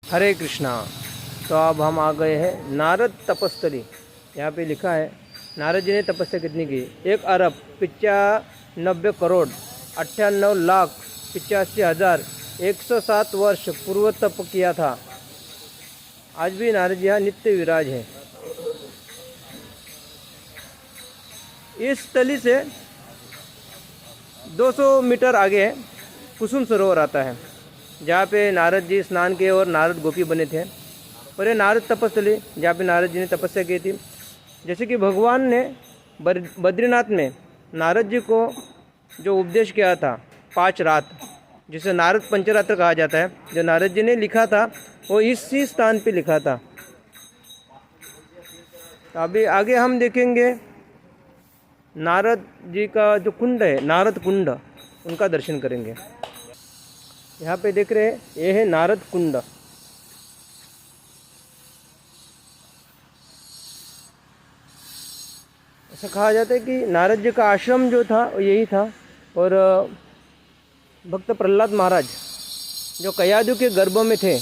हरे कृष्णा। तो अब हम आ गए हैं नारद तपस्थली। यहाँ पे लिखा है नारद जी ने तपस्या कितनी की। 1,95,98,98,85,107 वर्ष पूर्व तप किया था। आज भी नारद जी यहाँ नित्य विराज है। इस स्थली से 200 मीटर आगे कुसुम सरोवर आता है, जहाँ पे नारद जी स्नान किए और नारद गोपी बने थे। और ये नारद तपस्थली जहाँ पे नारद जी ने तपस्या की थी। जैसे कि भगवान ने बद्रीनाथ में नारद जी को जो उपदेश किया था 5 रात, जिसे नारद पंचरात्र कहा जाता है, जो नारद जी ने लिखा था वो इसी स्थान पे लिखा था। अभी आगे हम देखेंगे नारद जी का जो कुंड है, नारद कुंड, उनका दर्शन करेंगे। यहाँ पे देख रहे हैं, ये है नारद कुंड। ऐसा कहा जाता है कि नारद जी का आश्रम जो था वो यही था। और भक्त प्रहलाद महाराज जो कयादु के गर्भ में थे,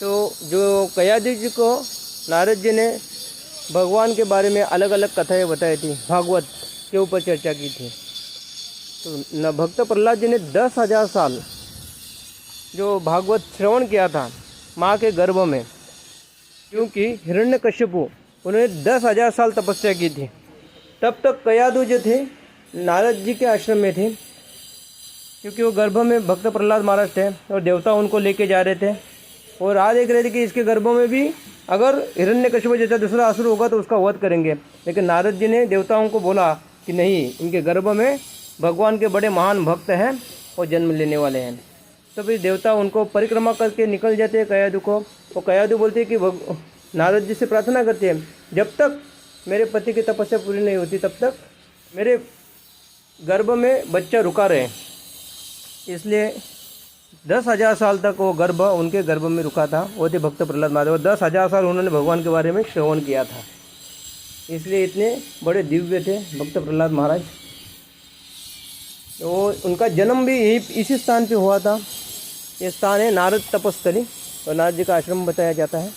तो जो कयादु जी को नारद जी ने भगवान के बारे में अलग अलग कथाएं बताई थी, भागवत के ऊपर चर्चा की थी। तो भक्त प्रहलाद जी ने 10,000 साल जो भागवत श्रवण किया था माँ के गर्भ में, क्योंकि हिरण्यकश्यपु उन्होंने 10,000 साल तपस्या की थी। तब तक कयादु जो थे नारद जी के आश्रम में थे, क्योंकि वो गर्भ में भक्त प्रहलाद महाराज थे और देवता उनको लेके जा रहे थे। और आज देख रहे थे कि इसके गर्भ में भी अगर हिरण्यकश्यप जैसा दूसरा असुर होगा तो उसका वध करेंगे। लेकिन नारद जी ने देवताओं को बोला कि नहीं, इनके गर्भ में भगवान के बड़े महान भक्त हैं और जन्म लेने वाले हैं। तो फिर देवता उनको परिक्रमा करके निकल जाते हैं कयादु को। वो कयादु बोलते हैं कि नारद जी से प्रार्थना करते हैं, जब तक मेरे पति की तपस्या पूरी नहीं होती तब तक मेरे गर्भ में बच्चा रुका रहे। इसलिए 10,000 साल तक वो गर्भ उनके गर्भ में रुका था। वो थे भक्त प्रहलाद महाराज। 10,000 साल उन्होंने भगवान के बारे में श्रवण किया था, इसलिए इतने बड़े दिव्य थे भक्त प्रहलाद महाराज। तो उनका जन्म भी इसी स्थान पे हुआ था। ये स्थान है नारद तपस्थली और नारद जी का आश्रम बताया जाता है।